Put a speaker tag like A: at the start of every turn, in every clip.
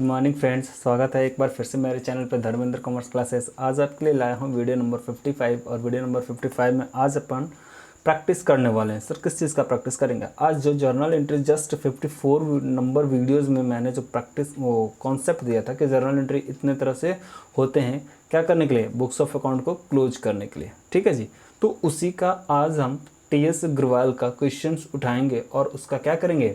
A: Good morning friends, स्वागत है एक बार फिर से मेरे चैनल पर धर्मेंद्र कॉमर्स क्लासेस। आज आपके लिए लाया हूँ वीडियो नंबर 55 और वीडियो नंबर 55 में आज अपन प्रैक्टिस करने वाले हैं। सर किस चीज़ का प्रैक्टिस करेंगे? आज जो journal entry just 54 number videos में मैंने जो प्रैक्टिस वो कॉन्सेप्ट दिया था कि जर्नल एंट्री इतने तरह से होते हैं, क्या करने के लिए? बुक्स ऑफ अकाउंट को क्लोज करने के लिए। ठीक है जी, तो उसी का आज हम टी.एस. अग्रवाल का क्वेश्चन उठाएंगे और उसका क्या करेंगे?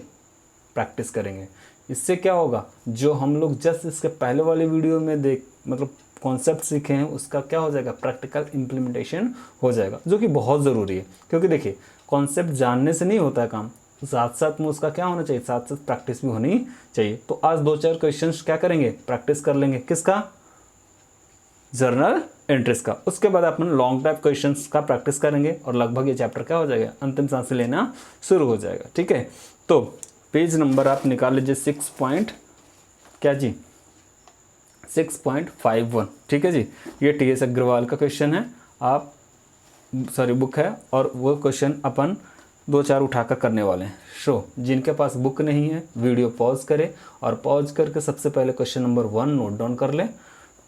A: प्रैक्टिस करेंगे। इससे क्या होगा, जो हम लोग जस्ट इसके पहले वाले वीडियो में कॉन्सेप्ट सीखे हैं उसका क्या हो जाएगा? प्रैक्टिकल इम्प्लीमेंटेशन हो जाएगा, जो कि बहुत ज़रूरी है। क्योंकि देखिए, कॉन्सेप्ट जानने से नहीं होता काम, साथ साथ में उसका क्या होना चाहिए? साथ साथ प्रैक्टिस भी होनी चाहिए। तो आज 2-4 क्वेश्चंस क्या करेंगे? प्रैक्टिस कर लेंगे। किसका? जर्नल एंट्रीज का। उसके बाद अपन लॉन्ग टाइप क्वेश्चंस का प्रैक्टिस करेंगे और लगभग ये चैप्टर क्या हो जाएगा? अंतिम सांसें लेना शुरू हो जाएगा। ठीक है, तो पेज नंबर आप निकाल लीजिए 6.51। ठीक है जी, ये टी.एस. अग्रवाल का क्वेश्चन है, बुक है, और वो क्वेश्चन अपन 2-4 उठाकर करने वाले हैं। जिनके पास बुक नहीं है वीडियो पॉज करें और पॉज करके सबसे पहले क्वेश्चन नंबर 1 नोट डाउन कर लें,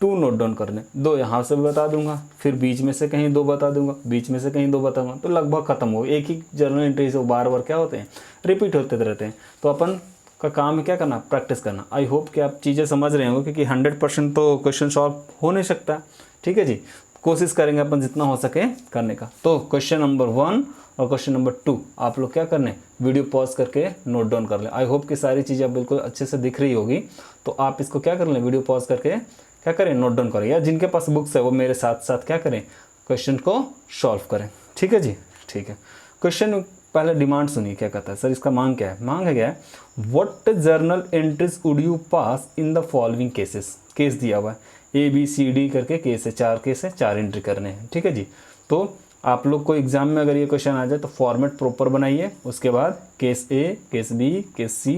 A: 2 नोट डाउन कर लें, 2 यहाँ से भी बता दूंगा, फिर बीच में से कहीं 2 बता दूंगा, बीच में से कहीं 2 बताऊंगा, तो लगभग खत्म हो। एक ही जर्नल एंट्री से बार बार क्या होते हैं? रिपीट होते रहते हैं। तो अपन का काम है क्या करना? प्रैक्टिस करना। आई होप कि आप चीज़ें समझ रहे होंगे, क्योंकि 100% तो क्वेश्चन सॉल्व हो नहीं सकता। ठीक है जी, कोशिश करेंगे अपन जितना हो सके करने का। तो क्वेश्चन नंबर 1 और क्वेश्चन नंबर 2 आप लोग क्या करने? वीडियो पॉज करके नोट डाउन कर लें। आई होप कि सारी चीज़ें बिल्कुल अच्छे से दिख रही होगी। तो आप इसको क्या कर लें? वीडियो पॉज करके क्या करें? नोट डाउन करें, या जिनके पास बुक्स है वो मेरे साथ साथ क्या करें? क्वेश्चन को सॉल्व करें। ठीक है जी, ठीक है। क्वेश्चन पहले डिमांड सुनिए, क्या कहता है सर? इसका मांग क्या है? मांग है क्या है? What journal entries would you pass in the following cases? Case दिया हुआ है ABCD करके, केस है, 4 केस है, 4 एंट्री करने हैं। ठीक है जी, तो आप लोग को एग्जाम में अगर ये क्वेश्चन आ जाए तो फॉर्मेट प्रॉपर बनाइए। उसके बाद case A, case B, case C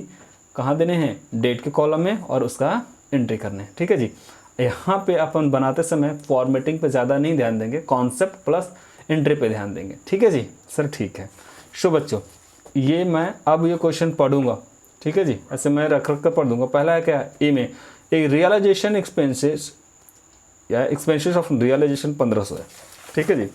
A: कहाँ देने हैं? डेट के कॉलम में, और उसका एंट्री करने हैं। ठीक है जी, यहाँ पे अपन बनाते समय फॉर्मेटिंग पे ज़्यादा नहीं ध्यान देंगे, कॉन्सेप्ट प्लस एंट्री पे ध्यान देंगे। ठीक है जी सर, ठीक है। बच्चों, ये मैं अब ये क्वेश्चन पढ़ूंगा। ठीक है जी, ऐसे मैं रख कर पढ़ दूंगा। पहला है क्या? ए में एक रियलाइजेशन एक्सपेंसेस या एक्सपेंसेस ऑफ रियलाइजेशन 1500 है। ठीक है जी,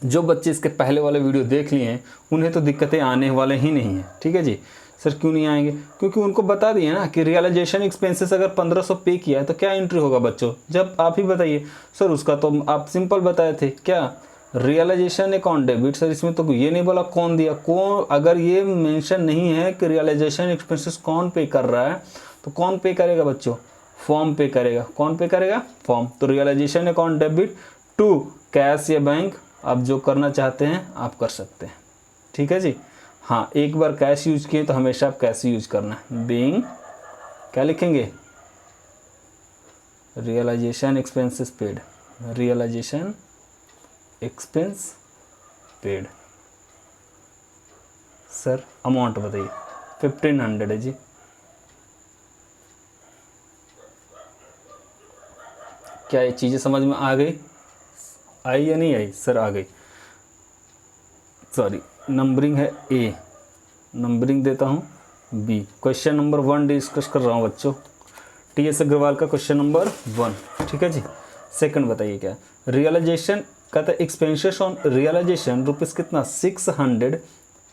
A: जो बच्चे इसके पहले वाले वीडियो देख लिए हैं उन्हें तो दिक्कतें आने वाले ही नहीं है। ठीक है जी, सर क्यों नहीं आएंगे? क्योंकि उनको बता दिए ना कि रियलाइजेशन एक्सपेंसेस अगर 1500 पे किया है तो क्या एंट्री होगा बच्चों? जब आप ही बताइए सर, उसका तो आप सिंपल बताए थे, क्या? Realisation account debit. सर इसमें तो ये नहीं बोला कौन दिया, कौन। अगर ये मेंशन नहीं है कि रियलाइजेशन एक्सपेंसेस कौन पे कर रहा है, तो कौन पे करेगा बच्चों? फॉर्म पे करेगा। कौन पे करेगा? फॉर्म। तो realisation account debit to cash या बैंक, आप जो करना चाहते हैं आप कर सकते हैं। ठीक है जी, हाँ, एक बार कैश यूज किए तो हमेशा आप कैश यूज करना है। बीइंग क्या लिखेंगे? Realisation expenses paid, realisation expense paid. Sir amount बताइए। 1500 है जी। क्या ये चीज़ें समझ में आ गई? आई या नहीं आई? सर आ गई। सॉरी, नंबरिंग है A, नंबरिंग देता हूँ B। क्वेश्चन नंबर 1 डिस्कस कर रहा हूँ बच्चों, टी.एस. अग्रवाल का क्वेश्चन नंबर 1। ठीक है जी, सेकंड बताइए क्या? रियलाइजेशन कहता है एक्सपेंसेस ऑन रियलाइजेशन रुपीज़ कितना? 600।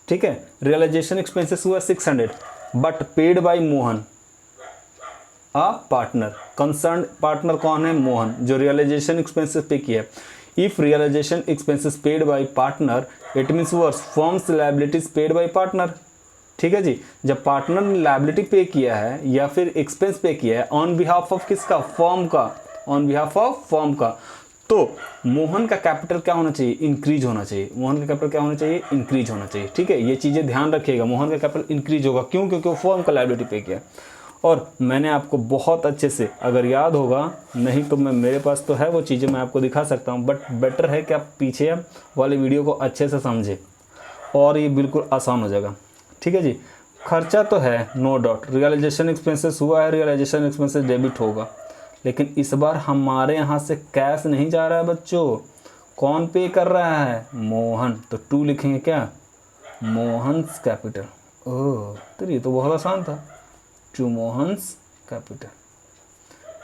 A: ठीक है, रियलाइजेशन एक्सपेंसेस हुआ 600, but paid by Mohan a partner. Concern partner कौन है? मोहन, जो रियलाइजेशन एक्सपेंसेस पे किया है। If realisation expenses paid by partner, it means was firm's liabilities paid by partner. ठीक है जी, जब पार्टनर ने लायबिलिटी पे किया है या फिर एक्सपेंस पे किया है ऑन बिहाफ ऑफ किसका? फर्म का। ऑन बिहाफ ऑफ फर्म का, तो मोहन का कैपिटल क्या होना चाहिए? इंक्रीज होना चाहिए। मोहन का कैपिटल क्या होना चाहिए? इंक्रीज होना चाहिए। ठीक है, ये चीज़ें ध्यान रखिएगा। मोहन का कैपिटल इंक्रीज होगा, क्यों? क्योंकि वो फर्म का लायबिलिटी पे किया। और मैंने आपको बहुत अच्छे से, अगर याद होगा, नहीं तो मैं मेरे पास तो है वो चीज़ें, मैं आपको दिखा सकता हूँ, बट बेटर है कि आप पीछे वाले वीडियो को अच्छे से समझें और ये बिल्कुल आसान हो जाएगा। ठीक है जी, खर्चा तो है नो डाउट, रियलाइजेशन एक्सपेंसेस हुआ है, रियलाइजेशन एक्सपेंसेस डेबिट होगा, लेकिन इस बार हमारे यहाँ से कैश नहीं जा रहा है बच्चों। कौन पे कर रहा है? मोहन। तो 2 लिखेंगे क्या? मोहन्स कैपिटल। ओह, तो ये तो बहुत आसान था। टू मोहन्स कैपिटल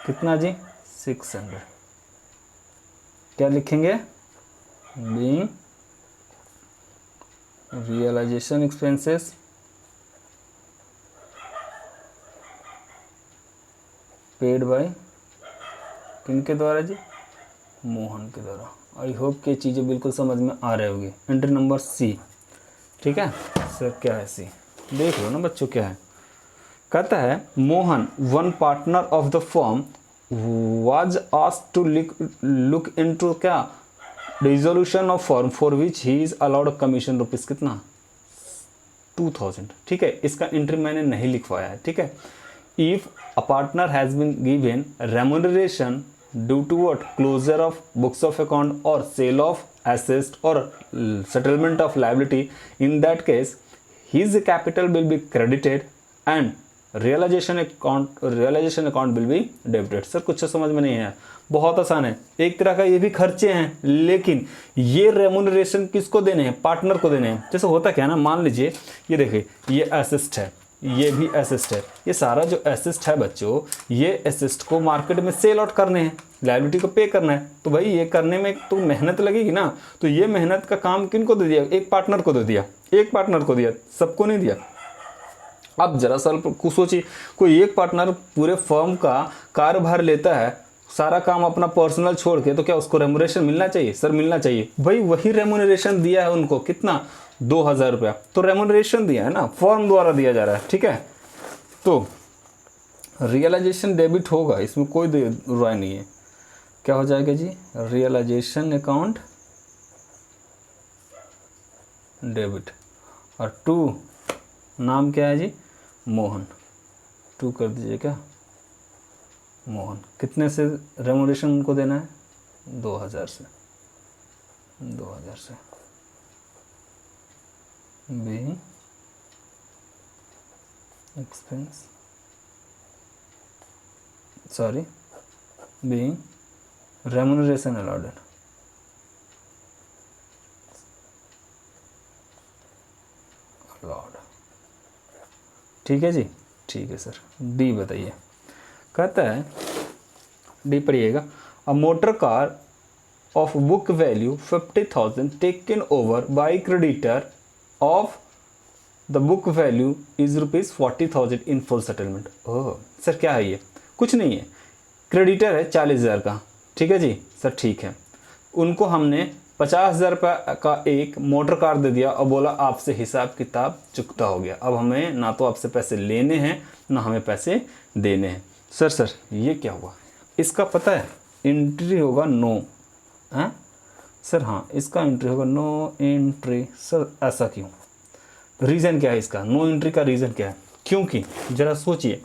A: कितना जी 600। क्या लिखेंगे, being realisation expenses paid by किनके द्वारा जी, मोहन के द्वारा। आई होप कि चीज़ें बिल्कुल समझ में आ रही होगी। एंट्री नंबर सी, ठीक है सर। क्या है सी, देख लो ना बच्चों क्या है। कहता है Mohan one partner of the firm was asked to look into क्या resolution of firm for which he is allowed commission rupees कितना 2000, ठीक है। इसका एंट्री मैंने नहीं लिखवाया है, ठीक है। If a partner has been given remuneration due to what closure of books of account और सेल ऑफ एसेट्स और settlement of liability, in that case his capital will be credited and realization account will be debited। Sir कुछ समझ में नहीं है, बहुत आसान है। एक तरह का ये भी खर्चे हैं, लेकिन ये रेम्यूनरेशन किसको देने हैं, पार्टनर को देने हैं। जैसे होता क्या है ना, मान लीजिए ये देखिए ये एसेस्ट है, ये भी एसेस्ट है, ये सारा जो एसेस्ट है बच्चों, ये एसेस्ट को मार्केट में सेल आउट करने हैं, लायबिलिटी को पे करना है। तो भाई ये करने में तो मेहनत लगेगी ना, तो ये मेहनत का काम किनको दे दिया, एक पार्टनर को दे दिया, एक पार्टनर को दिया, सबको नहीं दिया। अब जरा सा कुछ सोचिए, कोई एक पार्टनर पूरे फर्म का कार्यभार लेता है, सारा काम अपना पर्सनल छोड़ के, तो क्या उसको रेम्यूनरेशन मिलना चाहिए, सर मिलना चाहिए। भाई वही रेम्यूनरेशन दिया है उनको, कितना 2000 रुपया, तो रेम्यूनरेशन दिया है ना, फर्म द्वारा दिया जा रहा है, ठीक है। तो रियलाइजेशन डेबिट होगा, इसमें कोई राय नहीं है। क्या हो जाएगा जी, रियलाइजेशन अकाउंट डेबिट। और 2 नाम क्या है जी, मोहन, 2 कर दीजिए क्या, मोहन। कितने से रेम्यूनरेशन उनको देना है, 2000 से, 2000 से। Being expense, sorry being remuneration allowed, ठीक है जी, ठीक है सर। डी बताइए, कहता है डी पढ़िएगा। A motor car of book value 50,000 taken over by creditor of the book value is ₹40,000 in full settlement. Oh sir क्या है ये, कुछ नहीं है, क्रेडिटर है 40,000 का, ठीक है जी सर, ठीक है। उनको हमने 50,000 रुपये का एक मोटर कार दे दिया और बोला आपसे हिसाब किताब चुकता हो गया, अब हमें ना तो आपसे पैसे लेने हैं ना हमें पैसे देने हैं। सर ये क्या हुआ, इसका पता है, एंट्री होगा नो, हैं सर, हाँ इसका एंट्री होगा नो एंट्री। सर ऐसा क्यों, रीज़न क्या है इसका, नो एंट्री का रीज़न क्या है? क्योंकि ज़रा सोचिए,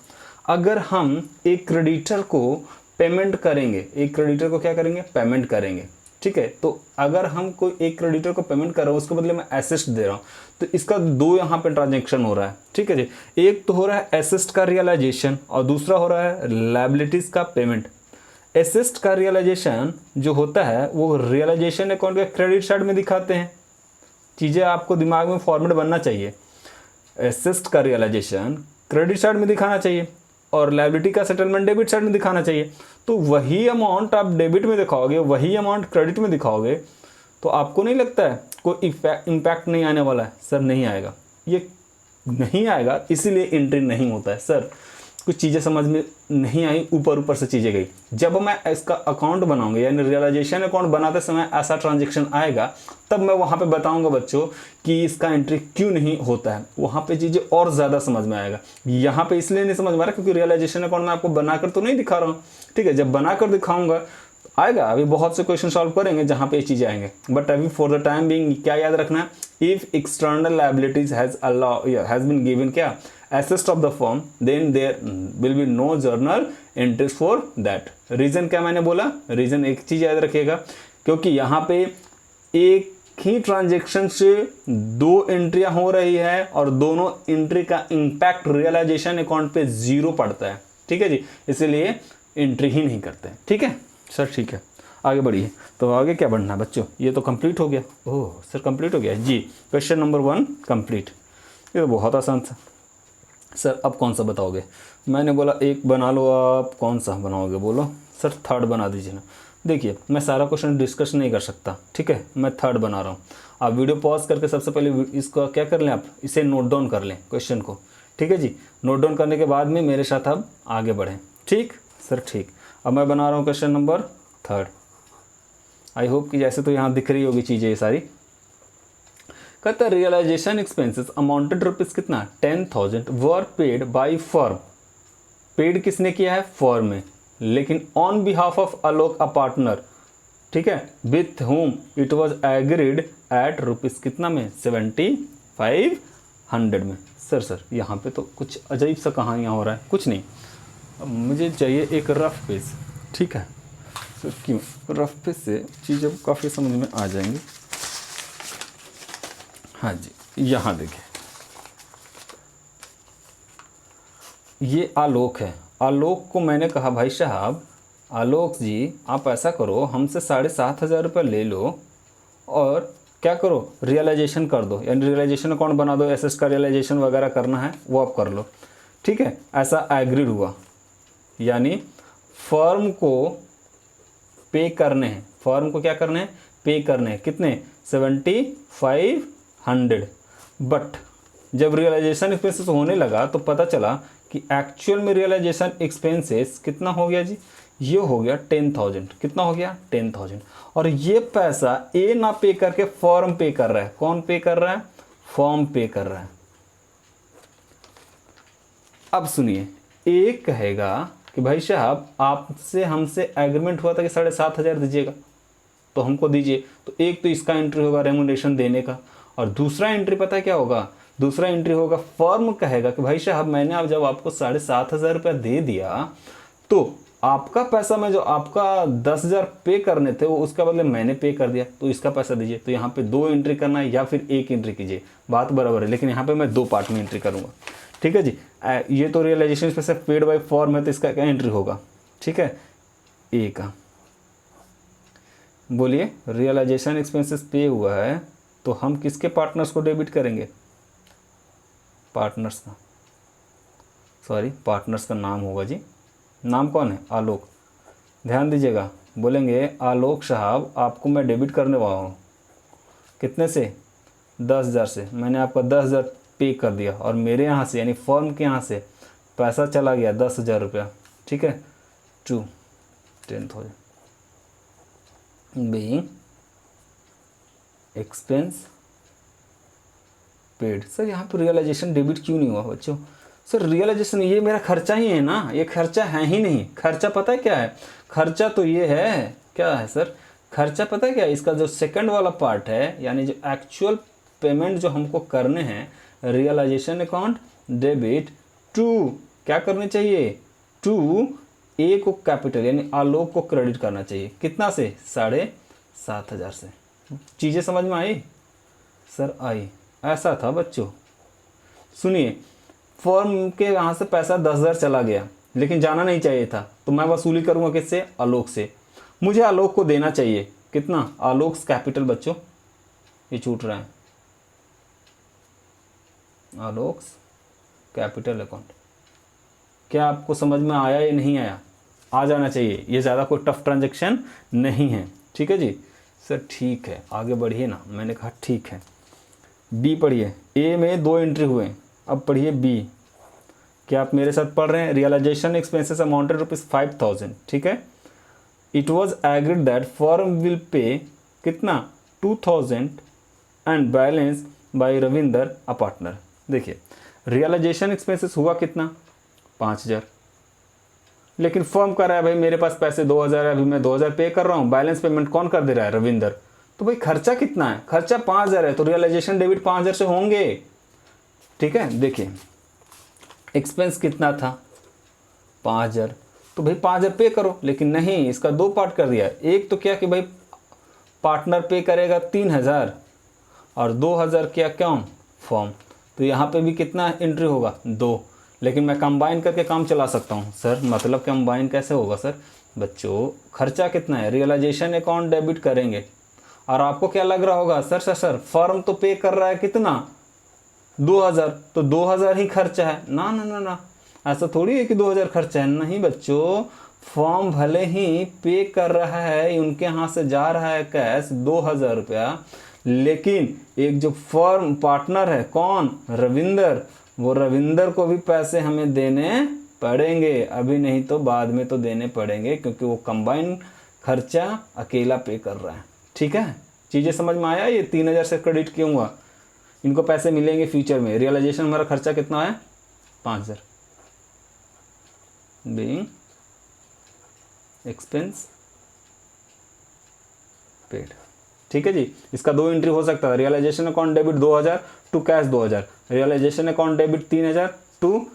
A: अगर हम एक क्रेडिटर को पेमेंट करेंगे, एक क्रेडिटर को क्या करेंगे, पेमेंट करेंगे, ठीक है। तो अगर हम कोई एक क्रेडिटर को पेमेंट कर रहा हूँ, उसके बदले में एसेस्ट दे रहा हूँ, तो इसका 2 यहाँ पे ट्रांजैक्शन हो रहा है, ठीक है जी। एक तो हो रहा है एसेस्ट का रियलाइजेशन और दूसरा हो रहा है लायबिलिटीज़ का पेमेंट। एसेस्ट का रियलाइजेशन जो होता है वो रियलाइजेशन अकाउंट के क्रेडिट साइड में दिखाते हैं। चीज़ें आपको दिमाग में फॉर्मेट बनना चाहिए, एसेस्ट का रियलाइजेशन क्रेडिट साइड में दिखाना चाहिए और लायबिलिटी का सेटलमेंट डेबिट साइड में दिखाना चाहिए। तो वही अमाउंट आप डेबिट में दिखाओगे, वही अमाउंट क्रेडिट में दिखाओगे, तो आपको नहीं लगता है कोई इम्पैक्ट नहीं आने वाला है? सर नहीं आएगा, ये नहीं आएगा, इसीलिए एंट्री नहीं होता है। सर कुछ चीज़ें समझ में नहीं आई, ऊपर से चीज़ें गई। जब मैं इसका अकाउंट बनाऊंगा, यानी रियलाइजेशन अकाउंट बनाते समय ऐसा ट्रांजैक्शन आएगा, तब मैं वहाँ पे बताऊंगा बच्चों कि इसका एंट्री क्यों नहीं होता है। वहाँ पे चीज़ें और ज़्यादा समझ में आएगा। यहाँ पे इसलिए नहीं समझ में आ रहा क्योंकि रियलाइजेशन अकाउंट मैं आपको बनाकर तो नहीं दिखा रहा हूँ, ठीक है। जब बनाकर दिखाऊंगा आएगा, अभी बहुत से क्वेश्चन सॉल्व करेंगे जहाँ पे ये चीज़ें आएंगे। बट अभी फॉर द टाइम बीइंग क्या याद रखना है, if external liabilities has been given क्या assets of the firm, then there will be no journal entries for that। Reason क्या मैंने बोला, रीज़न एक चीज़ याद रखिएगा, क्योंकि यहाँ पे एक ही ट्रांजेक्शन से 2 एंट्रियाँ हो रही है और दोनों एंट्री का इम्पैक्ट रियलाइजेशन अकाउंट पे 0 पड़ता है, ठीक है जी, इसीलिए एंट्री ही नहीं करते हैं, ठीक है सर, ठीक है। आगे बढ़िए, तो आगे क्या बढ़ना है बच्चों, ये तो कंप्लीट हो गया। ओह सर कंप्लीट हो गया जी, क्वेश्चन नंबर 1 कंप्लीट। ये तो बहुत आसान था। सर अब कौन सा बताओगे? मैंने बोला एक बना लो, आप कौन सा बनाओगे बोलो? सर थर्ड बना दीजिए ना। देखिए मैं सारा क्वेश्चन डिस्कस नहीं कर सकता, ठीक है, मैं थर्ड बना रहा हूँ। आप वीडियो पॉज करके सबसे पहले इसको क्या कर लें, आप इसे नोट डाउन कर लें क्वेश्चन को, ठीक है जी। नोट डाउन करने के बाद में मेरे साथ आप आगे बढ़ें, ठीक सर, ठीक। अब मैं बना रहा हूँ question number third. I hope कि जैसे तो यहाँ दिख रही होगी चीज़ें ये सारी। कहता है रियलाइजेशन एक्सपेंसेस अमाउंटेड रुपीज़ कितना, 10,000 were paid by firm. Paid किसने किया है, फर्म में, लेकिन on behalf of Alok a partner, ठीक है, with whom it was agreed at rupees कितना में, 7,500 में। सर यहाँ पे तो कुछ अजीब सा कहानियाँ हो रहा है, कुछ नहीं। अब मुझे चाहिए एक रफ पेज, ठीक है सर, क्यों रफ पेज से चीज़ें काफ़ी समझ में आ जाएंगी। हाँ जी, यहाँ देखिए ये आलोक है। आलोक को मैंने कहा भाई साहब, आलोक जी आप ऐसा करो, हमसे 7,500 रुपये ले लो और क्या करो, रियलाइजेशन कर दो, यानी रियलाइजेशन अकाउंट बना दो, एसेट्स का रियलाइजेशन वगैरह करना है वो आप कर लो, ठीक है। ऐसा एग्रीड हुआ, यानी फर्म को पे करने हैं, फर्म को क्या करने हैं, पे करने हैं, कितने, 7,500। बट जब रियलाइजेशन एक्सपेंसेस होने लगा तो पता चला कि एक्चुअल में रियलाइजेशन एक्सपेंसेस कितना हो गया जी, ये हो गया 10,000। कितना हो गया, 10,000। और ये पैसा ए ना पे करके फर्म पे कर रहा है। कौन पे कर रहा है, फर्म पे कर रहा है। अब सुनिए, ए कहेगा कि भाई साहब आपसे हमसे एग्रीमेंट हुआ था कि 7,500 दीजिएगा, तो हमको दीजिए। तो एक तो इसका एंट्री होगा रेमुनरेशन देने का, और दूसरा एंट्री पता है क्या होगा, दूसरा एंट्री होगा फर्म कहेगा कि भाई साहब मैंने अब जब आपको 7,500 रुपया दे दिया तो आपका पैसा में जो आपका 10,000 पे करने थे वो उसका बदले मैंने पे कर दिया, तो इसका पैसा दीजिए। तो यहाँ पे 2 एंट्री करना है या फिर 1 एंट्री कीजिए, बात बराबर है, लेकिन यहाँ पे मैं 2 पार्ट में एंट्री करूँगा, ठीक है जी। ये तो realisation expenses paid by firm है, तो इसका क्या एंट्री होगा, ठीक है, ए का। बोलिए, रियलाइजेशन एक्सपेंसेस पे हुआ है तो हम किसके पार्टनर्स को डेबिट करेंगे, पार्टनर्स का, सॉरी पार्टनर्स का नाम होगा जी, नाम कौन है, आलोक। ध्यान दीजिएगा, बोलेंगे आलोक साहब आपको मैं डेबिट करने वाला हूँ, कितने से, 10,000 से। मैंने आपका 10,000 पे कर दिया और मेरे यहाँ से यानी फर्म के यहाँ से पैसा चला गया 10,000 रुपया, ठीक है, to 10,000 being expense paid. Sir यहाँ पर रियलाइजेशन डेबिट क्यों नहीं हुआ बच्चों? सर रियलाइजेशन ये मेरा खर्चा ही है ना, ये खर्चा है ही नहीं। खर्चा पता है क्या है, खर्चा तो ये है, क्या है सर, खर्चा पता है क्या है? इसका जो सेकंड वाला पार्ट है, यानी जो एक्चुअल पेमेंट जो हमको करने हैं, रियलाइजेशन अकाउंट डेबिट टू क्या करनी चाहिए, टू ए को कैपिटल यानी आलोक को क्रेडिट करना चाहिए, कितना से, 7,500 से। चीज़ें समझ में आई? सर आई, ऐसा था बच्चों। सुनिए, फर्म के यहाँ से पैसा 10,000 चला गया, लेकिन जाना नहीं चाहिए था, तो मैं वसूली करूँगा किससे, आलोक से। मुझे आलोक को देना चाहिए कितना, आलोक कैपिटल बच्चों, ये छूट रहा है, आलोक कैपिटल अकाउंट। क्या आपको समझ में आया या नहीं आया? आ जाना चाहिए, ये ज़्यादा कोई टफ ट्रांजैक्शन नहीं है, ठीक है जी। सर ठीक है, आगे बढ़िए ना, मैंने कहा ठीक है। बी पढ़िए, ए में 2 एंट्री हुए, अब पढ़िए बी। क्या आप मेरे साथ पढ़ रहे हैं? रियलाइजेशन एक्सपेंसेस अमाउंटेड ₹5,000, ठीक है। It was agreed that firm will pay कितना, 2,000 and balance bye Ravinder a partner. देखिए रियलाइजेशन एक्सपेंसेस हुआ कितना, 5,000, लेकिन फर्म कर रहा है भाई मेरे पास पैसे 2,000 है, अभी मैं 2,000 पे कर रहा हूँ, बैलेंस पेमेंट कौन कर दे रहा है, रविंदर। तो भाई खर्चा कितना है, खर्चा 5,000 है, तो रियलाइजेशन डेबिट 5,000 से होंगे, ठीक है। देखिए एक्सपेंस कितना था, 5,000, तो भाई 5,000 पे करो, लेकिन नहीं, इसका 2 पार्ट कर दिया। एक तो क्या कि भाई पार्टनर पे करेगा 3,000 और 2,000 क्या क्यों, फॉर्म। तो यहाँ पे भी कितना एंट्री होगा, 2, लेकिन मैं कंबाइन करके काम चला सकता हूँ। सर मतलब कंबाइन कैसे होगा सर? बच्चों खर्चा कितना है, रियलाइजेशन अकाउंट डेबिट करेंगे, और आपको क्या लग रहा होगा, सर फर्म तो पे कर रहा है कितना, 2000, तो 2000 ही खर्चा है ना ना ना ना, ऐसा थोड़ी है कि 2000 खर्चा है। नहीं बच्चों, फॉर्म भले ही पे कर रहा है, उनके हाथ से जा रहा है कैश 2000 रुपया, लेकिन एक जो फॉर्म पार्टनर है कौन, रविंदर, वो रविंदर को भी पैसे हमें देने पड़ेंगे, अभी नहीं तो बाद में तो देने पड़ेंगे, क्योंकि वो कंबाइन खर्चा अकेला पे कर रहा है। ठीक है, चीज़ें समझ में आया? ये 3000 से क्रेडिट क्यों हुआ, इनको पैसे मिलेंगे फ्यूचर में। रियलाइजेशन हमारा खर्चा कितना है, 5000 बीइंग एक्सपेंस पेड। ठीक है जी, इसका 2 एंट्री हो सकता है, realisation account debit 2000 to cash 2000, realisation account debit 3000 to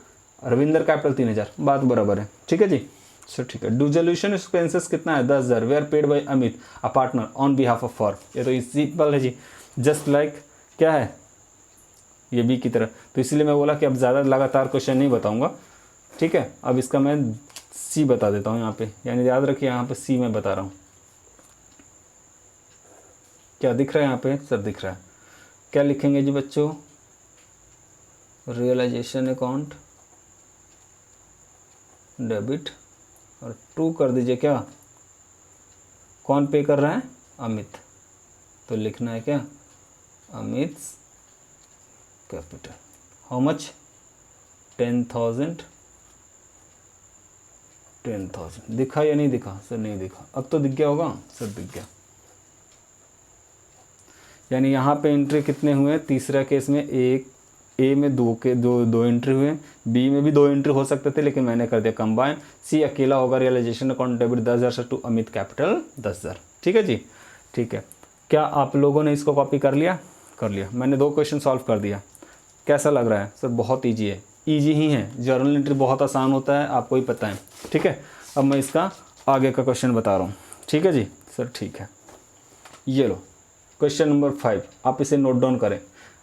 A: Ravinder capital 3000, बात बराबर है। ठीक है जी, सर ठीक है। डिसोल्यूशन एक्सपेंसेस कितना है, 10,000, they are paid by Amit a partner on behalf of form. ये तो सिंपल है जी, जस्ट लाइक क्या है ये बी की तरह। तो इसीलिए मैं बोला कि अब ज़्यादा लगातार क्वेश्चन नहीं बताऊंगा। ठीक है, अब इसका मैं सी बता देता हूँ यहाँ पे, यानी याद रखिए यहाँ पे सी मैं बता रहा हूँ। क्या दिख रहा है यहाँ पे, सर दिख रहा है। क्या लिखेंगे जी बच्चों, रियलाइजेशन अकाउंट डेबिट और टू कर दीजिए क्या, कौन पे कर रहा है, अमित। तो लिखना है क्या, अमित कैपिटल, हाउ मच, 10,000। दिखा या नहीं दिखा, सर नहीं दिखा, अब तो दिख गया होगा, सर दिख गया। यानी यहाँ पे एंट्री कितने हुए, तीसरा केस में एक, ए में दो एंट्री हुए, बी में भी 2 एंट्री हो सकते थे, लेकिन मैंने कर दिया कंबाइन। सी अकेला होगा, रियलाइजेशन अकाउंट डेबिट 10,000 से टू अमित कैपिटल 10,000। ठीक है जी, ठीक है। क्या आप लोगों ने इसको कॉपी कर लिया, कर लिया। मैंने 2 क्वेश्चन सॉल्व कर दिया, कैसा लग रहा है सर, बहुत ईजी है, ईजी ही है। जर्नल एंट्री बहुत आसान होता है, आपको ही पता है। ठीक है, अब मैं इसका आगे का क्वेश्चन बता रहा हूँ। ठीक है जी, सर ठीक है। ये लो क्वेश्चन नंबर 5, आप इसे नोट डाउन करें,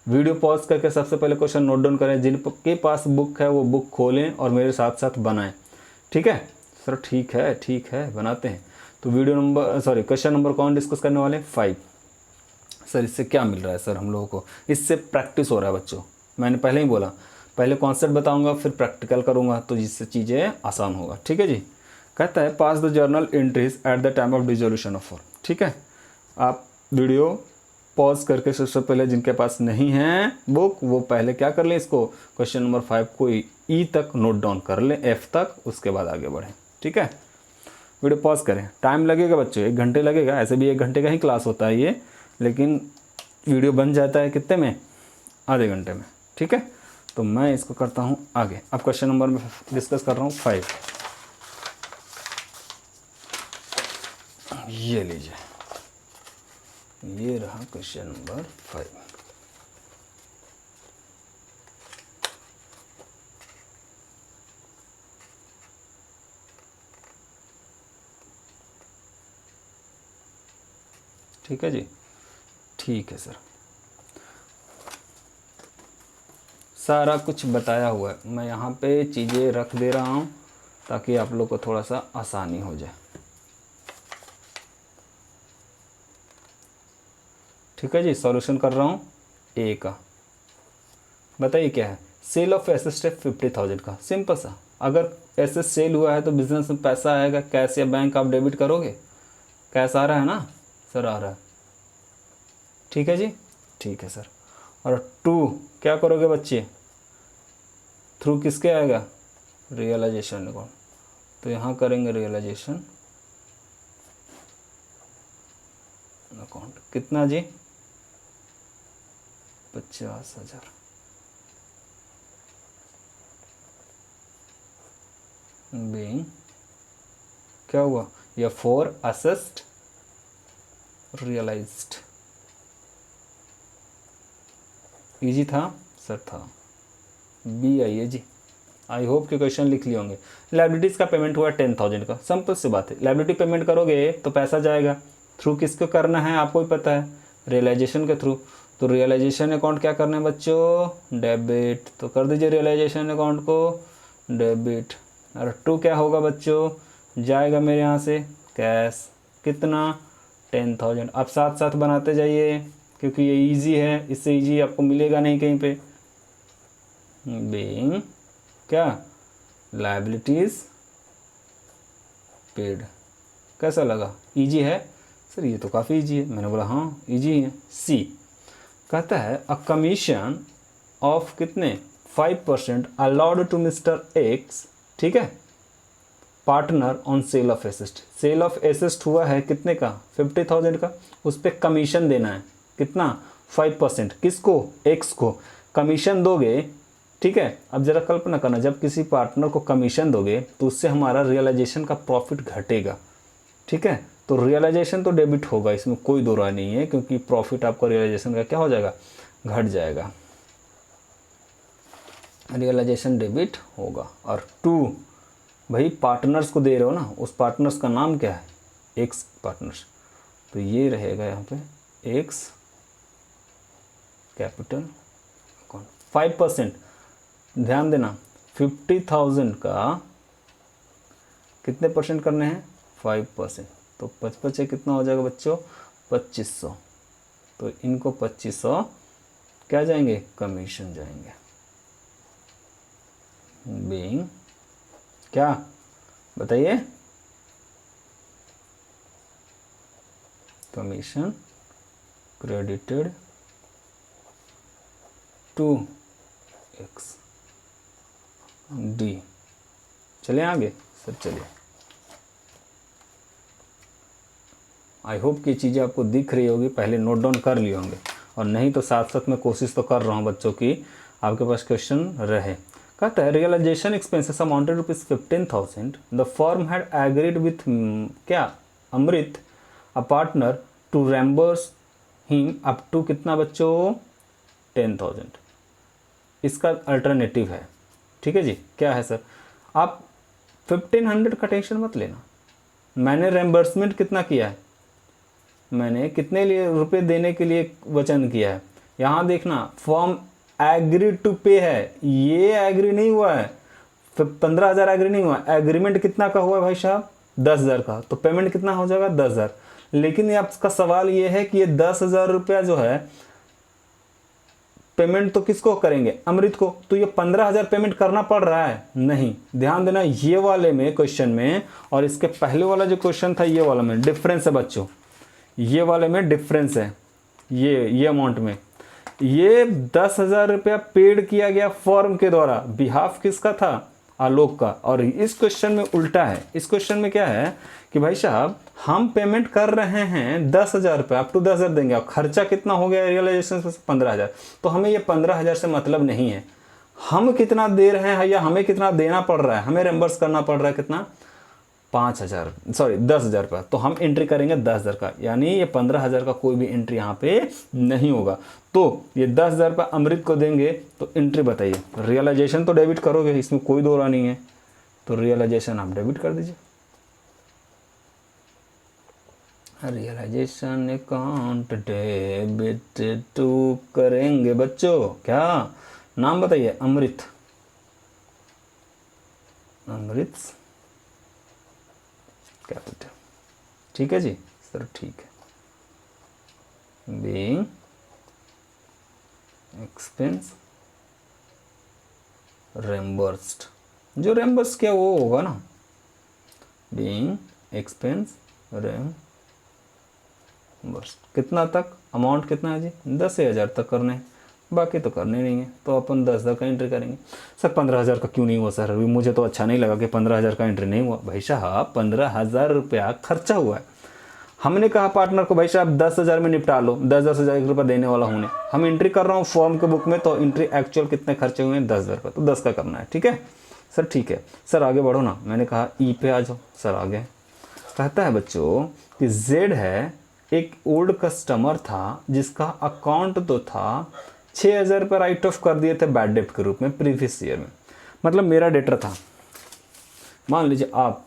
A: वीडियो पॉज करके सबसे पहले क्वेश्चन नोट डाउन करें, जिनके पास बुक है वो बुक खोलें और मेरे साथ साथ बनाएं। ठीक है सर, ठीक है बनाते हैं। तो वीडियो नंबर क्वेश्चन नंबर कौन डिस्कस करने वाले, 5। सर इससे क्या मिल रहा है सर हम लोगों को, इससे प्रैक्टिस हो रहा है बच्चों। मैंने पहले ही बोला, पहले कॉन्सेप्ट बताऊंगा फिर प्रैक्टिकल करूंगा, तो जिससे चीज़ें आसान होगा। ठीक है जी, कहता है pass the journal entries at the time of dissolution of form. ठीक है, आप वीडियो पॉज करके सबसे पहले जिनके पास नहीं है बुक, वो पहले क्या कर लें, इसको क्वेश्चन नंबर 5 को ई तक नोट डाउन कर लें, एफ तक, उसके बाद आगे बढ़ें। ठीक है, वीडियो पॉज करें। टाइम लगेगा बच्चों, 1 घंटे लगेगा, ऐसे भी 1 घंटे का ही क्लास होता है ये, लेकिन वीडियो बन जाता है कितने में, आधे घंटे में। ठीक है, तो मैं इसको करता हूँ आगे। अब क्वेश्चन नंबर में डिस्कस कर रहा हूँ 5। ये लीजिए, ये रहा क्वेश्चन नंबर 5। ठीक है जी, ठीक है सर, सारा कुछ बताया हुआ है, मैं यहाँ पे चीज़ें रख दे रहा हूँ ताकि आप लोग को थोड़ा सा आसानी हो जाए। ठीक है जी, सॉल्यूशन कर रहा हूँ ए का। बताइए क्या है, सेल ऑफ एसेट है 50,000 का, सिंपल सा। अगर एसेट सेल हुआ है तो बिजनेस में पैसा आएगा, कैश या बैंक आप डेबिट करोगे, कैश आ रहा है ना सर, आ रहा है। ठीक है जी, ठीक है सर। और 2 क्या करोगे बच्चे, थ्रू किसके आएगा, रियलाइजेशन अकाउंट, तो यहाँ करेंगे रियलाइजेशन अकाउंट। कितना जी, 50,000। बीइंग क्या हुआ, या फॉर असेस्ड रियलाइज्ड। इजी था सर, था। बी आइए जी, आई होप के क्वेश्चन लिख लिए होंगे। लाइबिलिटीज़ का पेमेंट हुआ 10,000 का, सिंपल सी बात है। लाइबिलिटी पेमेंट करोगे तो पैसा जाएगा, थ्रू किसको करना है आपको ही पता है, रियलाइजेशन के थ्रू। तो रियलाइजेशन अकाउंट क्या करना है बच्चों, डेबिट, तो कर दीजिए रियलाइजेशन अकाउंट को डेबिट। और 2 क्या होगा बच्चों, जाएगा मेरे यहाँ से कैश, कितना, 10,000। अब साथ साथ बनाते जाइए, क्योंकि ये इजी है, इससे इजी आपको मिलेगा नहीं कहीं पे। बीइंग क्या, लायबिलिटीज पेड। कैसा लगा, इजी है सर? ये तो काफ़ी इजी है। मैंने बोला हाँ इजी है। सी कहता है अ कमीशन ऑफ कितने 5% अलाउड टू मिस्टर एक्स, ठीक है, partner on sale of assets. Sale of assets हुआ है कितने का, 50,000 का, उस पर कमीशन देना है कितना, 5%। किसको, एक्स को कमीशन दोगे, ठीक है। अब जरा कल्पना करना, जब किसी पार्टनर को कमीशन दोगे तो उससे हमारा रियलाइजेशन का प्रॉफिट घटेगा, ठीक है। तो रियलाइजेशन तो डेबिट होगा, इसमें कोई दो राय नहीं है, क्योंकि प्रॉफिट आपका रियलाइजेशन का क्या हो जाएगा, घट जाएगा, रियलाइजेशन डेबिट होगा। और 2 भाई पार्टनर्स को दे रहे हो ना, उस पार्टनर्स का नाम क्या है, एक्स पार्टनर्स, तो ये रहेगा यहाँ पे एक्स कैपिटल अकाउंट। 5%, ध्यान देना 50,000 का कितने परसेंट करने हैं, 5%, तो 55 से कितना हो जाएगा बच्चों, 2500। तो इनको 2500 क्या जाएंगे, कमीशन जाएंगे। बीइंग क्या बताइए, commission credited to X D. चले आगे सर, चलिए। आई होप कि चीज़ें आपको दिख रही होगी, पहले नोट डाउन कर लिए होंगे, और नहीं तो साथ साथ मैं कोशिश तो कर रहा हूँ बच्चों की आपके पास क्वेश्चन रहे। कहता है realisation expenses amounted ₹15,000, the firm had agreed with क्या, Amrit a partner to reimburse him up to कितना बच्चों, 10,000। इसका अल्टरनेटिव है, ठीक है जी, क्या है सर, आप 1500 का टेंशन मत लेना, मैंने रेम्बर्समेंट कितना किया है, मैंने कितने लिए रुपए देने के लिए वचन किया है, यहाँ देखना फॉर्म एग्री टू पे है, ये एग्री नहीं हुआ है, 15,000 एग्री नहीं हुआ, एग्रीमेंट कितना का हुआ है भाई साहब, 10,000 का, तो पेमेंट कितना हो जाएगा 10,000। लेकिन ये आपका सवाल ये है कि ये 10,000 रुपया जो है पेमेंट तो किसको करेंगे, अमृत को, तो ये 15,000 पेमेंट करना पड़ रहा है, नहीं। ध्यान देना ये वाले में क्वेश्चन में और इसके पहले वाला जो क्वेश्चन था ये वाला में डिफरेंस है बच्चों, ये वाले में डिफरेंस है, ये अमाउंट में, ये 10,000 रुपया पेड किया गया फर्म के द्वारा, बिहाफ किसका था, आलोक का। और इस क्वेश्चन में उल्टा है, इस क्वेश्चन में क्या है कि भाई साहब हम पेमेंट कर रहे हैं 10,000 रुपये, अप टू 10,000 देंगे, और खर्चा कितना हो गया रियलाइजेशन से 15,000, तो हमें ये 15,000 से मतलब नहीं है, हम कितना दे रहे हैं या हमें कितना देना पड़ रहा है, हमें रिम्बर्स करना पड़ रहा है कितना, 10,000 रुपये, तो हम एंट्री करेंगे 10,000 का, यानी ये 15,000 का कोई भी एंट्री यहाँ पे नहीं होगा। तो ये 10,000 रुपये अमृत को देंगे, तो एंट्री बताइए, रियलाइजेशन तो डेबिट करोगे, इसमें कोई दो राय नहीं है, तो रियलाइजेशन आप डेबिट कर दीजिए, रियलाइजेशन अकाउंट डेबिट टू करेंगे बच्चों, क्या नाम बताइए, अमृत, अमृत कैपिटल, ठीक है जी सर, ठीक है। बीइंग एक्सपेंस रेम्बर्स्ड, जो रेम्बर्स किया वो होगा ना, बीइंग एक्सपेंस रेम्बर्स्ड, कितना तक, अमाउंट कितना है जी, 10,000 तक करने हैं, बाकी तो करने नहीं है, तो अपन 10,000 का एंट्री करेंगे। सर 15,000 का क्यों नहीं हुआ सर, अभी मुझे तो अच्छा नहीं लगा कि 15,000 का एंट्री नहीं हुआ। भाई साहब 15,000 रुपया खर्चा हुआ है, हमने कहा पार्टनर को भाई साहब 10,000 में निपटा लो, 10,000 रुपये देने वाला हूँ, हम एंट्री कर रहा हूँ फॉर्म के बुक में, तो एंट्री एक्चुअल कितने खर्चे हुए हैं 10,000 रुपये, तो 10 का करना है, ठीक है सर, ठीक है सर, आगे बढ़ो ना, मैंने कहा ई पे आ जाओ सर। आगे कहता है बच्चों कि जेड है एक ओल्ड कस्टमर था जिसका अकाउंट तो था, 6,000 रुपये राइट ऑफ कर दिए थे बैड डेट के रूप में प्रीवियस ईयर में, मतलब मेरा डेटर था, मान लीजिए आप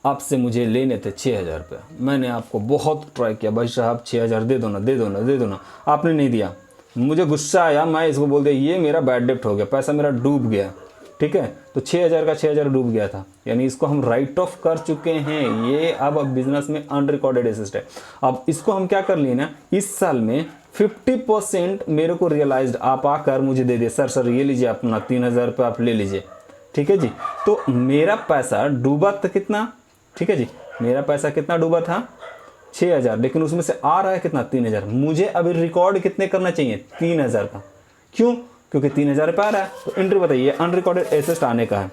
A: आपसे मुझे लेने थे 6,000 रुपये, मैंने आपको बहुत ट्राई किया, भाई साहब 6,000 दे दो ना, दे दो ना, दे दो ना, आपने नहीं दिया, मुझे गुस्सा आया, मैं इसको बोल दिया ये मेरा बैड डेट हो गया, पैसा मेरा डूब गया, ठीक है। तो 6,000 का 6,000 डूब गया था, यानी इसको हम राइट ऑफ कर चुके हैं। ये अब बिजनेस में अनरिकॉर्डेड एसेट है। अब इसको हम क्या कर लिए ना, इस साल में 50% मेरे को रियलाइज्ड आप आकर मुझे दे दिए, सर ये लीजिए अपना 3,000 रुपये आप ले लीजिए, ठीक है जी। तो मेरा पैसा डूबा था कितना, ठीक है जी, मेरा पैसा कितना डूबा था 6,000, लेकिन उसमें से आ रहा है कितना 3,000। मुझे अभी रिकॉर्ड कितने करना चाहिए 3,000 का, क्यों, क्योंकि 3,000 रुपये आ रहा है। तो एंट्री बताइए, अनरिकॉर्डेड एसेट आने का है,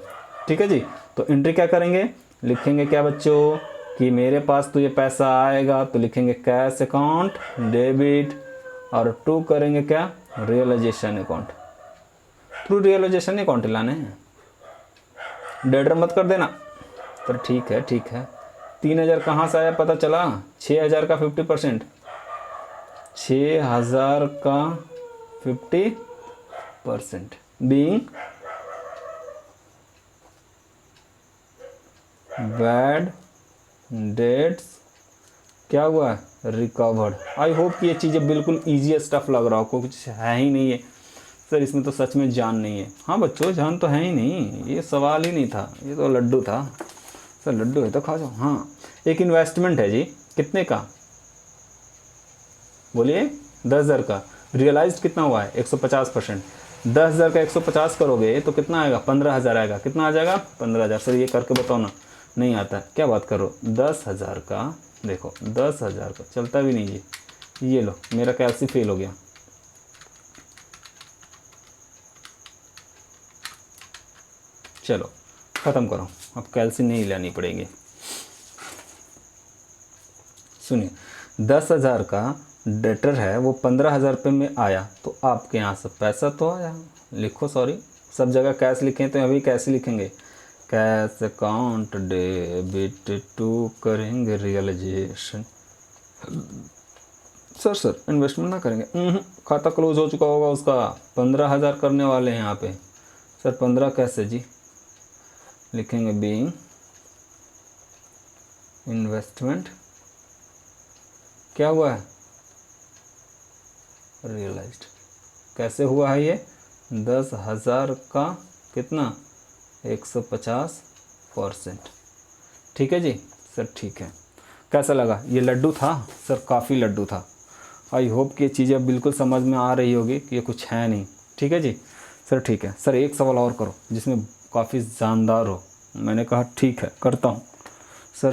A: ठीक है जी। तो एंट्री क्या करेंगे, लिखेंगे क्या बच्चों कि मेरे पास तो ये पैसा आएगा, तो लिखेंगे कैश अकाउंट डेबिट, और टू करेंगे क्या, realisation account. Through realisation account लाने हैं, डेटर मत कर देना। तो ठीक है ठीक है, 3,000 कहाँ से आया पता चला, 6,000 का 50%, 6,000 का 50% बीइंग बैड डेट्स क्या हुआ है, रिकवर्ड। आई होप कि ये चीज़ें बिल्कुल ईजी स्टफ लग रहा हो, कुछ है ही नहीं है सर इसमें तो सच में जान नहीं है। हाँ बच्चों जान तो है ही नहीं, ये सवाल ही नहीं था, ये तो लड्डू था सर, लड्डू है तो खा जाओ। हाँ एक इन्वेस्टमेंट है जी, कितने का बोलिए, 10,000 का। रियलाइज्ड कितना हुआ है 150%। 10,000 का 150 करोगे तो कितना आएगा, 15,000 आएगा। कितना आ जाएगा 15,000। सर ये करके बताओ ना, नहीं आता क्या बात करो। 10,000 का देखो, 10,000 का चलता भी नहीं ये लो मेरा कैलसी फेल हो गया। चलो ख़त्म करो, अब कैलसी नहीं लानी पड़ेगी। सुनिए 10,000 का डेटर है वो 15,000 रुपये में आया, तो आपके यहाँ से पैसा तो आया। लिखो सॉरी, सब जगह कैश लिखें तो अभी कैसे लिखेंगे, कैश अकाउंट डेबिट टू करेंगे रियलाइजेशन। सर इन्वेस्टमेंट ना करेंगे, खाता क्लोज हो चुका होगा उसका, 15,000 करने वाले हैं यहाँ पे। सर 15 कैसे जी, लिखेंगे बीइंग इन्वेस्टमेंट क्या हुआ है, रियलाइज्ड। कैसे हुआ है ये, 10,000 का कितना 150%, ठीक है जी सर। ठीक है, कैसा लगा, ये लड्डू था सर, काफ़ी लड्डू था। आई होप कि ये चीज़ें बिल्कुल समझ में आ रही होगी कि ये कुछ है नहीं, ठीक है जी सर। ठीक है सर, एक सवाल और करो जिसमें काफ़ी जानदार हो। मैंने कहा ठीक है करता हूँ। सर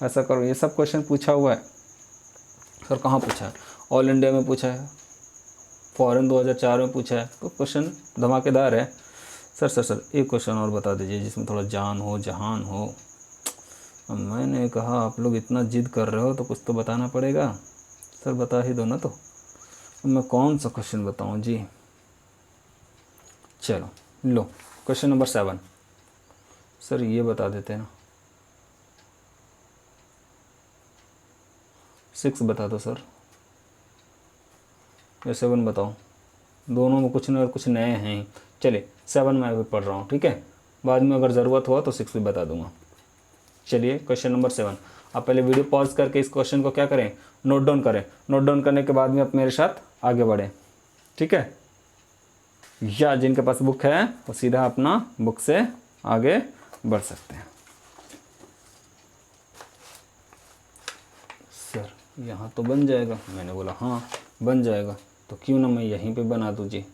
A: ऐसा करो, ये सब क्वेश्चन पूछा हुआ है सर। कहाँ पूछा है, ऑल इंडिया में पूछा है, फॉरेन 2004 में पूछा है, तो क्वेश्चन धमाकेदार है। सर एक क्वेश्चन और बता दीजिए जिसमें थोड़ा जान हो जहान हो। अब मैंने कहा आप लोग इतना जिद कर रहे हो तो कुछ तो बताना पड़ेगा। सर बता ही दो ना, तो मैं कौन सा क्वेश्चन बताऊं जी। चलो लो क्वेश्चन नंबर 7। सर ये बता देते हैं ना, 6 बता दो सर, या 7 बताओ, दोनों में कुछ न और कुछ नए हैं ही। चलिए 7 मैं अभी पढ़ रहा हूँ, ठीक है, बाद में अगर ज़रूरत हुआ तो 6 भी बता दूंगा। चलिए क्वेश्चन नंबर 7, आप पहले वीडियो पॉज करके इस क्वेश्चन को क्या करें, नोट डाउन करें। नोट डाउन करने के बाद में आप मेरे साथ आगे बढ़ें, ठीक है। या जिनके पास बुक है वो सीधा अपना बुक से आगे बढ़ सकते हैं। सर यहाँ तो बन जाएगा, मैंने बोला हाँ बन जाएगा, तो क्यों ना मैं यहीं पे बना दूँ जी।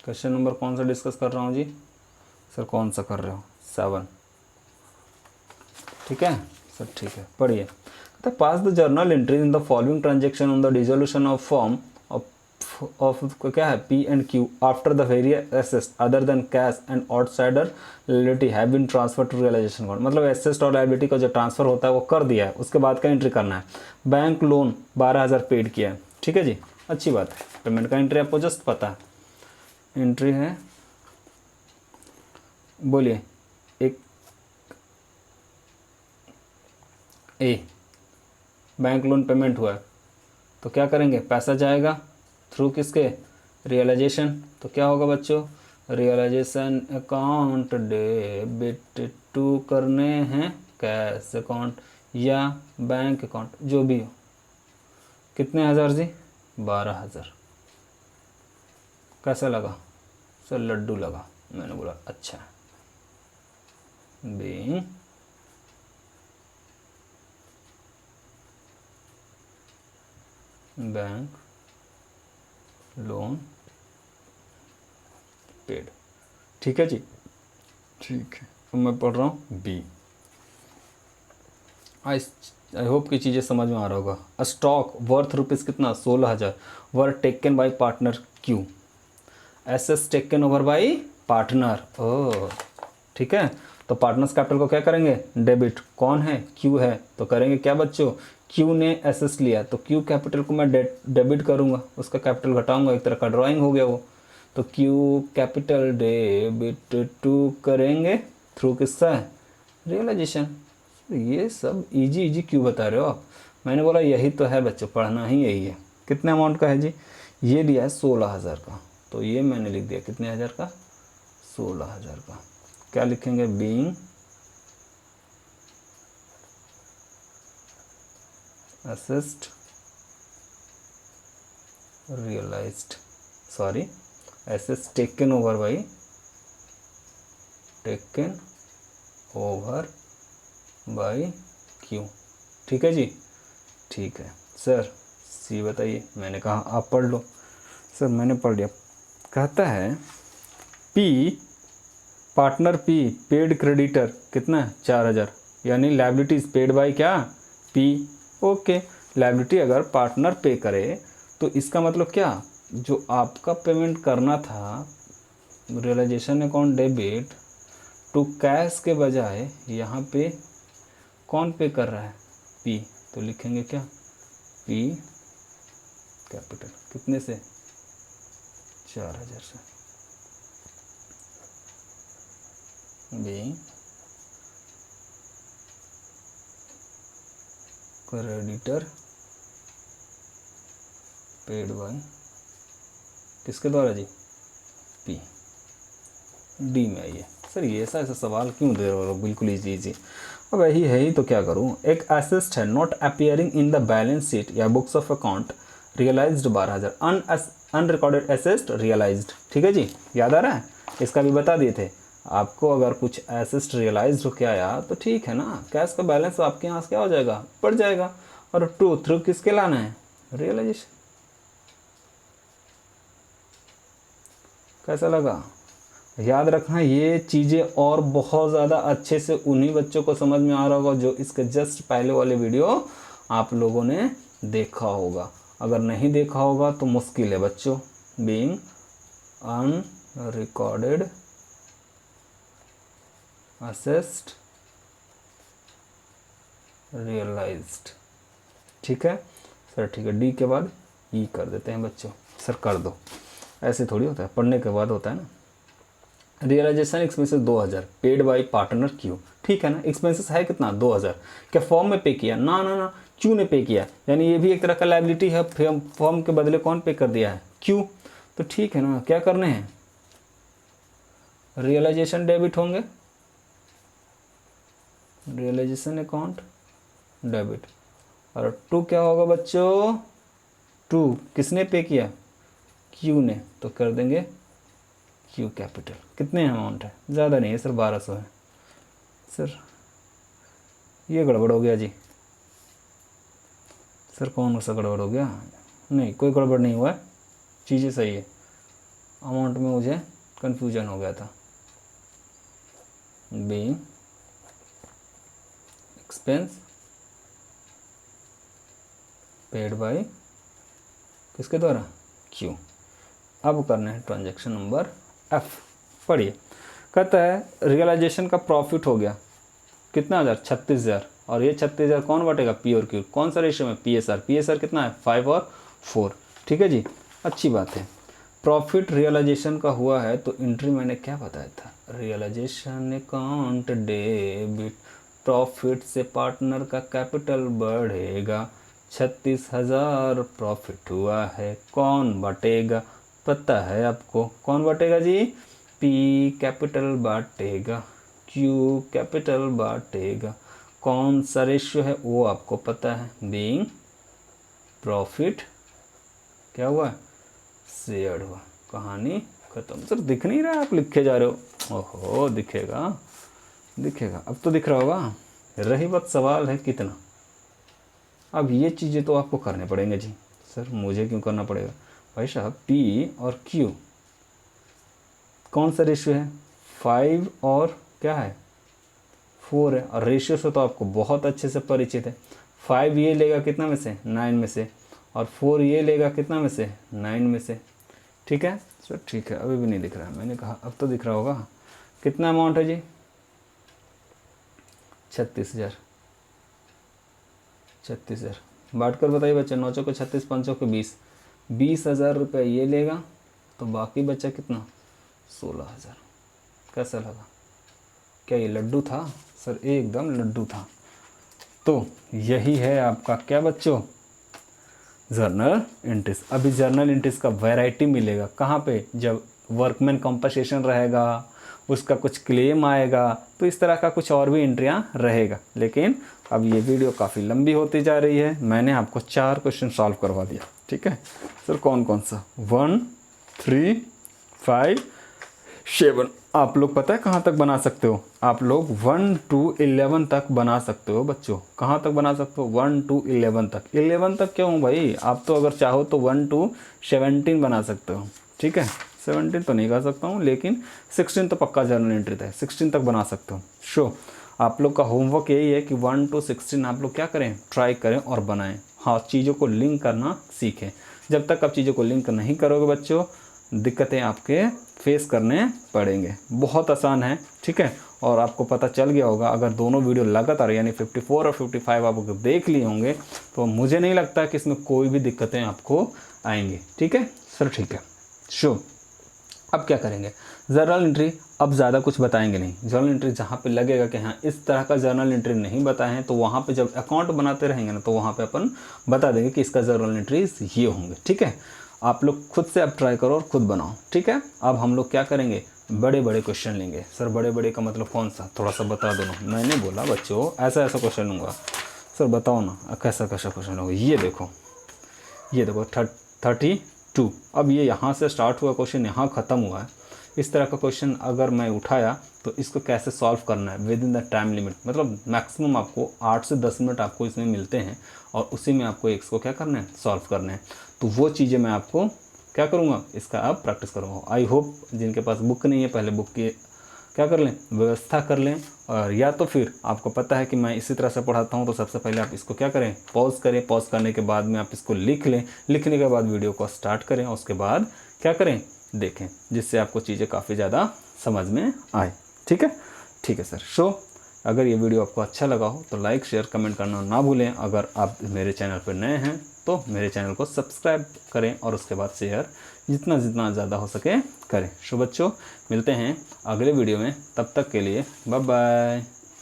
A: क्वेश्चन नंबर कौन सा डिस्कस कर रहा हूँ जी सर, कौन सा कर रहे हो, 7, ठीक है सर। ठीक है पढ़िए, pass the journal entries in the following transaction on the dissolution of form of क्या है P and Q after the various assets other than cash and outsider liability have been transfer to realisation account. मतलब assets और liability का जो transfer होता है वो कर दिया है, उसके बाद का एंट्री करना है। बैंक लोन 12,000 पेड किया है, ठीक है जी, अच्छी बात है। पेमेंट का एंट्री आपको जस्ट पता है, एंट्री है बोलिए एक ए, बैंक लोन पेमेंट हुआ है तो क्या करेंगे, पैसा जाएगा थ्रू किसके, रियलाइजेशन। तो क्या होगा बच्चों, रियलाइजेशन अकाउंट डेबिट टू करने हैं कैश अकाउंट या बैंक अकाउंट, जो भी हो। कितने हज़ार जी? 12,000। कैसा लगा सर? लड्डू लगा। मैंने बोला अच्छा। Being bank loan paid. ठीक है जी, ठीक है। तो मैं पढ़ रहा हूँ बी। आई होप की चीज़ें समझ में आ रहा होगा। अ स्टॉक वर्थ रुपीज़ कितना? 16,000 were taken by partner Q. Assets taken over by partner. ओह ठीक है। तो पार्टनर्स कैपिटल को क्या करेंगे? डेबिट। कौन है? क्यू है। तो करेंगे क्या बच्चों? क्यू ने एसेट्स लिया तो क्यू कैपिटल को मैं डेबिट करूँगा, उसका कैपिटल घटाऊंगा, एक तरह का ड्राइंग हो गया वो। तो क्यू कैपिटल डेबिट टू करेंगे थ्रू किसका? रियलाइजेशन। ये सब इजी इजी क्यों बता रहे हो आप? मैंने बोला यही तो है बच्चों, पढ़ना ही यही है। कितने अमाउंट का है जी? ये दिया है 16,000 का, तो ये मैंने लिख दिया कितने हज़ार का? 16,000 का। क्या लिखेंगे? Being assets realised, sorry assets taken over by, taken over by Q. ठीक है जी, ठीक है। सर सी बताइए। मैंने कहा आप पढ़ लो। सर मैंने पढ़ लिया। कहता है P, partner P paid creditor कितना है? 4,000, यानी लायबिलिटीज पेड बाय क्या? पी। ओके, लायबिलिटी अगर पार्टनर पे करे तो इसका मतलब क्या? जो आपका पेमेंट करना था realisation account debit to cash के बजाय यहाँ पे कौन पे कर रहा है? पी। तो लिखेंगे क्या? पी कैपिटल कितने से? 4,000 से। बीइंग क्रेडिटर पेड बाय किसके द्वारा जी? पी। डी में आइए। सर ये ऐसा सवाल क्यों दे रहे हो? बिल्कुल इजी इजी। अब यही है ही तो क्या करूं। एक एसेट है not appearing in the balance sheet या books of account, realised 12,000। Unrecorded asset realised. ठीक है जी, याद आ रहा है? इसका भी बता दिए थे आपको। अगर कुछ एसेट रियलाइज हो के आया तो ठीक है ना, कैश का बैलेंस आपके यहाँ से क्या हो जाएगा? बढ़ जाएगा। और टू थ्रू किसके लाना है? रियलाइजेशन। कैसा लगा? याद रखना ये चीज़ें और बहुत ज़्यादा अच्छे से उन्हीं बच्चों को समझ में आ रहा होगा जो इसके जस्ट पहले वाले वीडियो आप लोगों ने देखा होगा। अगर नहीं देखा होगा तो मुश्किल है बच्चों। Being unrecorded assets realised. ठीक है सर, ठीक है। डी के बाद ई कर देते हैं बच्चों। सर कर दो, ऐसे थोड़ी होता है, पढ़ने के बाद होता है ना। Realisation expenses 2,000 paid by partner Q. ठीक है ना, एक्सपेंसेस है कितना? 2,000। क्या फॉर्म में पे किया? ना ना ना, क्यू ने पे किया, यानी ये भी एक तरह का लायबिलिटी है। फॉर्म के बदले कौन पे कर दिया है? क्यू। तो ठीक है ना, क्या करने हैं? रियलाइजेशन डेबिट होंगे, रियलाइजेशन अकाउंट डेबिट। और टू क्या होगा बच्चों? टू किसने पे किया? क्यू ने। तो कर देंगे क्यू कैपिटल। कितने अमाउंट है? ज़्यादा नहीं है सर, 1,200 है। सर ये गड़बड़ हो गया जी। सर कौन सा गड़बड़ हो गया? नहीं, कोई गड़बड़ नहीं हुआ है, चीज़ें सही है। अमाउंट में मुझे कन्फ्यूजन हो गया था। बीइंग एक्सपेंस पेड बाय किसके द्वारा? क्यू। अब करना है ट्रांजैक्शन नंबर एफ। पढ़िए। कहता है रियलाइजेशन का प्रॉफिट हो गया कितना हज़ार? 36,000। और ये 36,000 कौन बांटेगा? पी और क्यू। कौन सा रेशियो में? पीएसआर। पीएसआर कितना है? 5 और 4। ठीक है जी, अच्छी बात है। प्रॉफिट रियलाइजेशन का हुआ है तो एंट्री मैंने क्या बताया था? रियलाइजेशन अकाउंट डेबिट, प्रॉफिट से पार्टनर का कैपिटल बढ़ेगा। 36,000 प्रॉफिट हुआ है, कौन बटेगा? पता है आपको कौन बटेगा जी? पी कैपिटल बांटेगा, क्यू कैपिटल बांटेगा, कौन सा रेशियो है वो आपको पता है, बीइंग प्रॉफिट क्या हुआ, शेयर्ड हुआ। कहानी खत्म। सर दिख नहीं रहा, आप लिखे जा रहे हो। ओहो दिखेगा, दिखेगा, अब तो दिख रहा होगा। रही बात सवाल है कितना, अब ये चीज़ें तो आपको करने पड़ेंगे जी। सर मुझे क्यों करना पड़ेगा भाई साहब, पी और क्यू कौन सा रेशियो है, 5 और क्या है 4 है, और रेशियो से तो आपको बहुत अच्छे से परिचित है। 5 ये लेगा कितना में से, 9 में से, और 4 ये लेगा कितना में से, 9 में से। ठीक है सर, ठीक है, अभी भी नहीं दिख रहा है, मैंने कहा अब तो दिख रहा होगा। कितना अमाउंट है जी, 36,000। 36,000 बांट कर बताइए बच्चे, 9 को 36, 5 को 20, 20,000 रुपये ये लेगा, तो बाकी बच्चा कितना, 16,000। कैसा लगा, क्या ये लड्डू था? सर एकदम लड्डू था। तो यही है आपका क्या बच्चों, जर्नल एंट्रीज। अभी जर्नल एंट्रीज का वैरायटी मिलेगा कहाँ पे, जब वर्कमैन कॉम्पनसेशन रहेगा, उसका कुछ क्लेम आएगा, तो इस तरह का कुछ और भी एंट्रियाँ रहेगा। लेकिन अब ये वीडियो काफ़ी लंबी होती जा रही है, मैंने आपको 4 क्वेश्चन सॉल्व करवा दिया। ठीक है सर, कौन कौन सा, 1, 3, 5, 7। आप लोग पता है कहाँ तक बना सकते हो, आप लोग 1 to 11 तक बना सकते हो बच्चों। कहाँ तक बना सकते हो, 1 to 11 तक। 11 तक क्यों भाई, आप तो अगर चाहो तो 1 to 17 बना सकते हो। ठीक है, 17 तो नहीं कर सकता हूँ, लेकिन 16 तो पक्का जर्नल एंट्री था, 16 तक बना सकते हो। शो आप लोग का होमवर्क यही है कि 1 to 16 आप लोग क्या करें, ट्राई करें और बनाएं। हाँ, चीज़ों को लिंक करना सीखें। जब तक आप चीज़ों को लिंक नहीं करोगे बच्चों, दिक्कतें आपके फेस करने पड़ेंगे। बहुत आसान है। ठीक है, और आपको पता चल गया होगा, अगर दोनों वीडियो लगातार यानी 54 और 55 आप अगर देख लिए होंगे, तो मुझे नहीं लगता कि इसमें कोई भी दिक्कतें आपको आएंगी। ठीक है सर, ठीक है। शो अब क्या करेंगे, जर्नल एंट्री अब ज़्यादा कुछ बताएंगे नहीं। जर्नल एंट्री जहाँ पे लगेगा कि हाँ इस तरह का जर्नल एंट्री नहीं बताए हैं, तो वहाँ पे जब अकाउंट बनाते रहेंगे ना, तो वहाँ पे अपन बता देंगे कि इसका जर्नल एंट्रीज ये होंगे। ठीक है, आप लोग खुद से अब ट्राई करो और खुद बनाओ। ठीक है, अब हम लोग क्या करेंगे, बड़े बड़े क्वेश्चन लेंगे। सर बड़े बड़े का मतलब कौन सा, थोड़ा सा बता दो ना। मैंने बोला बच्चों ऐसा ऐसा क्वेश्चन लूँगा। सर बताओ ना कैसा कैसा क्वेश्चन होगा। ये देखो 32। अब ये यहाँ से स्टार्ट हुआ क्वेश्चन, यहाँ ख़त्म हुआ है। इस तरह का क्वेश्चन अगर मैं उठाया तो इसको कैसे सॉल्व करना है with in the time limit, मतलब मैक्सिमम आपको 8 से 10 मिनट आपको इसमें मिलते हैं, और उसी में आपको एक्स को क्या करना है, सॉल्व करना है। तो वो चीज़ें मैं आपको क्या करूँगा, इसका अब प्रैक्टिस करूँगा। आई होप जिनके पास बुक नहीं है, पहले बुक की क्या कर लें, व्यवस्था कर लें। और या तो फिर आपको पता है कि मैं इसी तरह से पढ़ाता हूँ, तो सबसे पहले आप इसको क्या करें, पॉज करें। पॉज करने के बाद में आप इसको लिख लें। लिखने के बाद वीडियो को स्टार्ट करें, और उसके बाद क्या करें, देखें, जिससे आपको चीज़ें काफ़ी ज़्यादा समझ में आए। ठीक है, ठीक है सर। सो अगर ये वीडियो आपको अच्छा लगा हो तो लाइक शेयर कमेंट करना ना भूलें। अगर आप मेरे चैनल पर नए हैं तो मेरे चैनल को सब्सक्राइब करें, और उसके बाद शेयर जितना जितना ज़्यादा हो सके करें। सो बच्चों मिलते हैं अगले वीडियो में, तब तक के लिए बाय बाय।